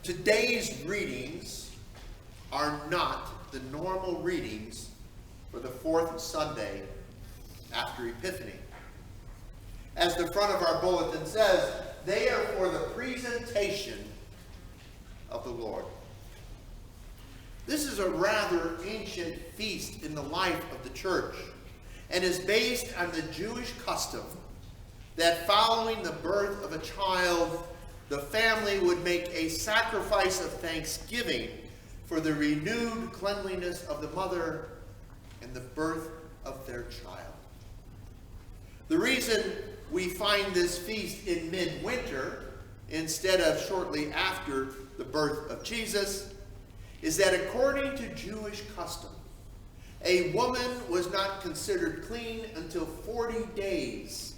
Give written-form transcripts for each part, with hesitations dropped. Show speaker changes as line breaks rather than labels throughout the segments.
Today's readings are not the normal readings for the fourth Sunday after Epiphany. As the front of our bulletin says, they are for the presentation of the Lord. This is a rather ancient feast in the life of the church and is based on the Jewish custom that following the birth of a child, the family would make a sacrifice of thanksgiving for the renewed cleanliness of the mother and the birth of their child. The reason we find this feast in midwinter instead of shortly after the birth of Jesus is that according to Jewish custom, a woman was not considered clean until 40 days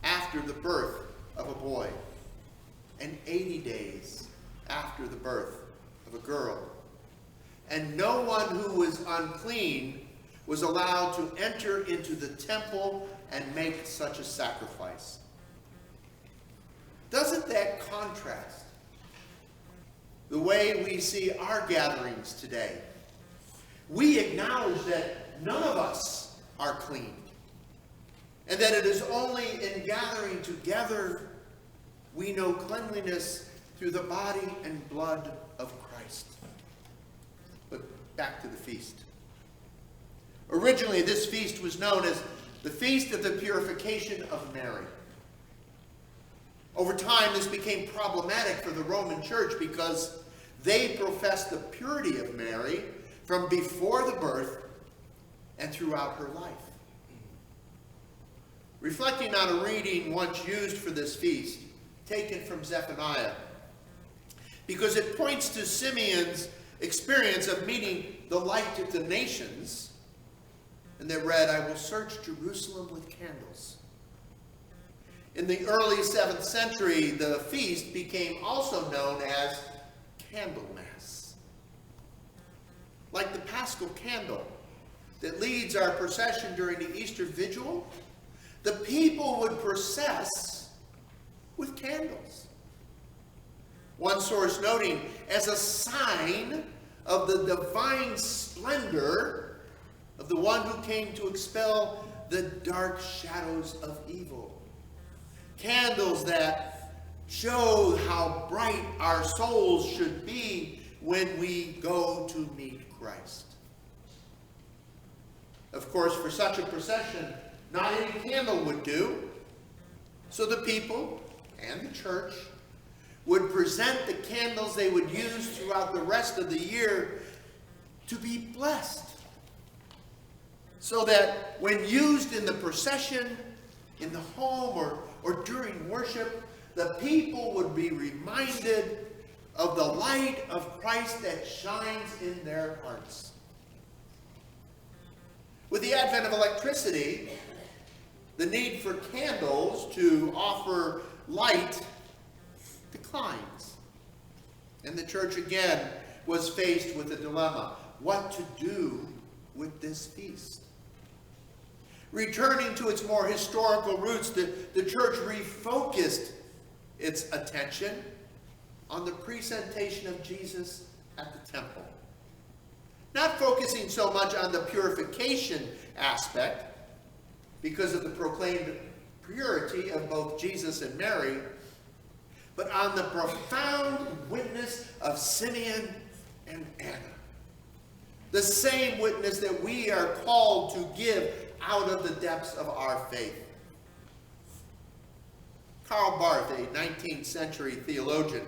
after the birth of a boy and 80 days after the birth of a girl. And no one who was unclean was allowed to enter into the temple and make such a sacrifice. Doesn't that contrast the way we see our gatherings today? We acknowledge that none of us are clean, and that it is only in gathering together we know cleanliness through the body and blood of Christ. But back to the feast. Originally, this feast was known as the Feast of the Purification of Mary. Over time, this became problematic for the Roman Church because they professed the purity of Mary from before the birth and throughout her life. Reflecting on a reading once used for this feast, taken from Zephaniah, because it points to Simeon's experience of meeting the light of the nations, and they read, "I will search Jerusalem with candles." In the early 7th century, the feast became also known as Candlemas. Like the Paschal candle that leads our procession during the Easter Vigil, the people would process with candles. One source noting, as a sign of the divine splendor of the one who came to expel the dark shadows of evil. Candles that show how bright our souls should be when we go to meet Christ. Of course, for such a procession, not any candle would do. So the people and the church would present the candles they would use throughout the rest of the year to be blessed, so that when used in the procession, in the home, or during worship, the people would be reminded of the light of Christ that shines in their hearts. With the advent of electricity, the need for candles to offer light declines. And the church again was faced with a dilemma: what to do with this feast. Returning to its more historical roots, the church refocused its attention on the presentation of Jesus at the temple. Not focusing so much on the purification aspect, because of the proclaimed purity of both Jesus and Mary, but on the profound witness of Simeon and Anna. The same witness that we are called to give out of the depths of our faith. Karl Barth, a 19th century theologian,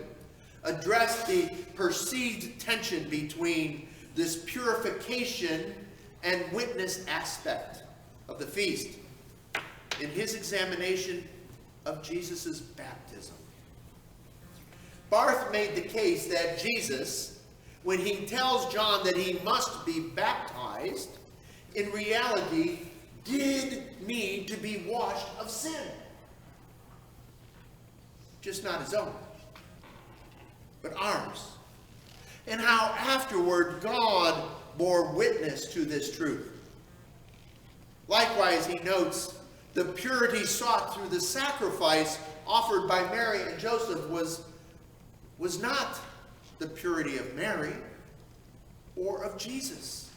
addressed the perceived tension between this purification and witness aspect of the feast in his examination of Jesus' baptism. Barth made the case that Jesus, when he tells John that he must be baptized, in reality did need to be washed of sin. Just not his own, but ours. And how afterward God bore witness to this truth. Likewise, he notes, the purity sought through the sacrifice offered by Mary and Joseph was not the purity of Mary or of Jesus,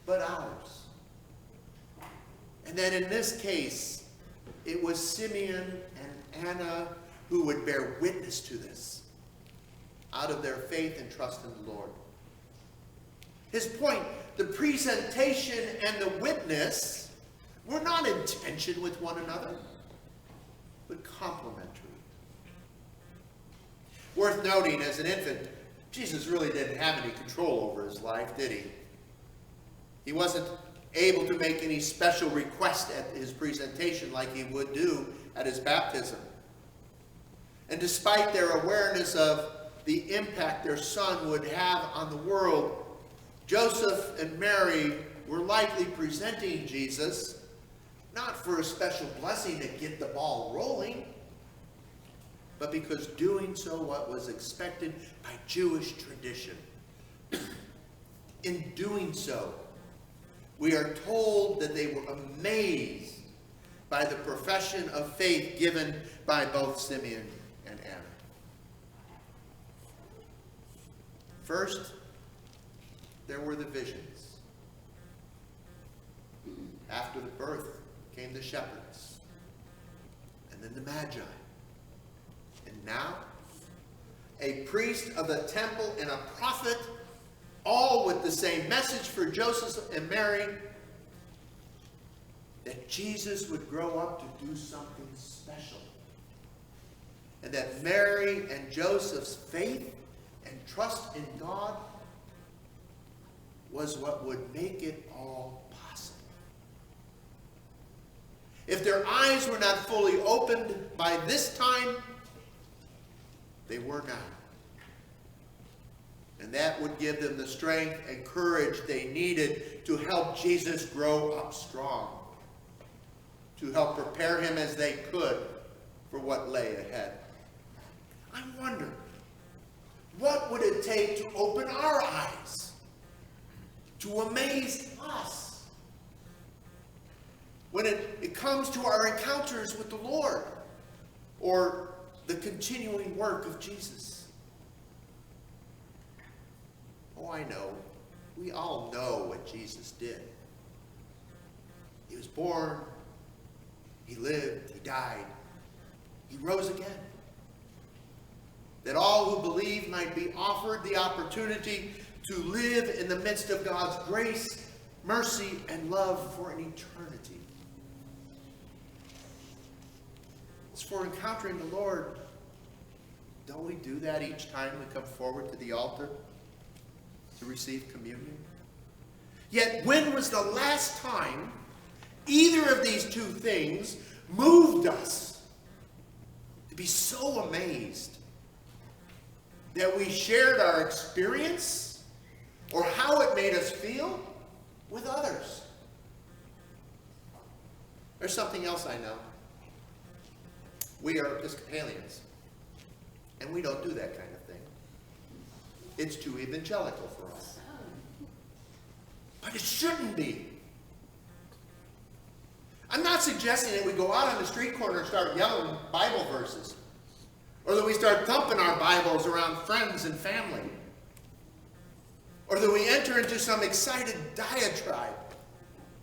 but ours. And that in this case, it was Simeon and Anna who would bear witness to this out of their faith and trust in the Lord. His point, the presentation and the witness were not in tension with one another, but complementary. Worth noting, as an infant, Jesus really didn't have any control over his life, did he? He wasn't able to make any special request at his presentation like he would do at his baptism. And despite their awareness of the impact their son would have on the world, Joseph and Mary were likely presenting Jesus not for a special blessing to get the ball rolling, but because doing so what was expected by Jewish tradition. In doing so, we are told that they were amazed by the profession of faith given by both Simeon and Anna. First, there were the visions. After the birth came the shepherds, and then the Magi. And now, a priest of the temple and a prophet, all with the same message for Joseph and Mary, that Jesus would grow up to do something special. And that Mary and Joseph's faith and trust in God was what would make it all possible. If their eyes were not fully opened by this time, they were now. And that would give them the strength and courage they needed to help Jesus grow up strong, to help prepare him as they could for what lay ahead. I wonder, what would it take to open our eyes, to amaze us, when it comes to our encounters with the Lord or the continuing work of Jesus? Oh, I know. We all know what Jesus did. He was born, he lived, he died, he rose again. That all who believe might be offered the opportunity to live in the midst of God's grace, mercy, and love for an eternity. As for encountering the Lord, don't we do that each time we come forward to the altar to receive communion? Yet when was the last time either of these two things moved us to be so amazed that we shared our experience or how it made us feel with others? There's something else I know. We are Episcopalians, and we don't do that kind of thing. It's too evangelical for us. But it shouldn't be. I'm not suggesting that we go out on the street corner and start yelling Bible verses, or that we start thumping our Bibles around friends and family, or that we enter into some excited diatribe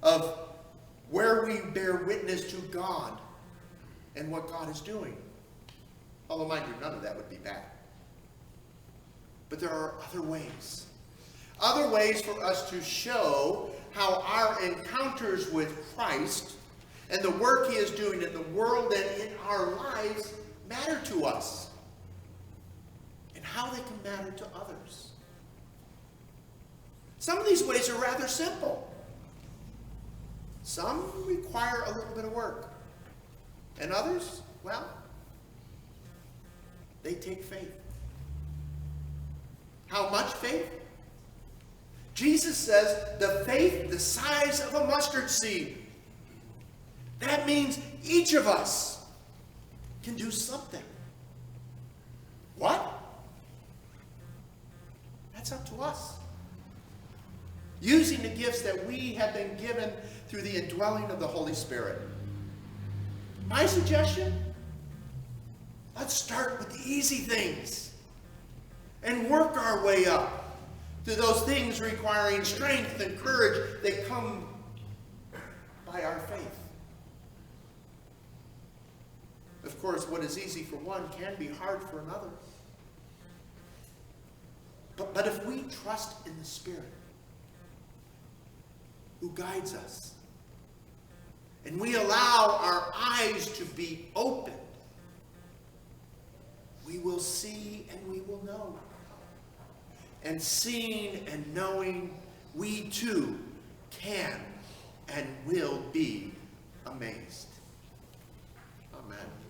of where we bear witness to God and what God is doing. Although, mind you, none of that would be bad. But there are other ways for us to show how our encounters with Christ and the work he is doing in the world and in our lives matter to us, and how they can matter to others. Some of these ways are rather simple. Some require a little bit of work. And others, well, they take faith. How much faith? Jesus says the faith the size of a mustard seed. That means each of us can do something. What? That's up to us. Using the gifts that we have been given through the indwelling of the Holy Spirit. My suggestion? Let's start with the easy things. and work our way up to those things requiring strength and courage that come by our faith. Of course, what is easy for one can be hard for another. But if we trust in the Spirit who guides us, and we allow our eyes to be opened, we will see and we will know. And seeing and knowing, we too can and will be amazed. Amen.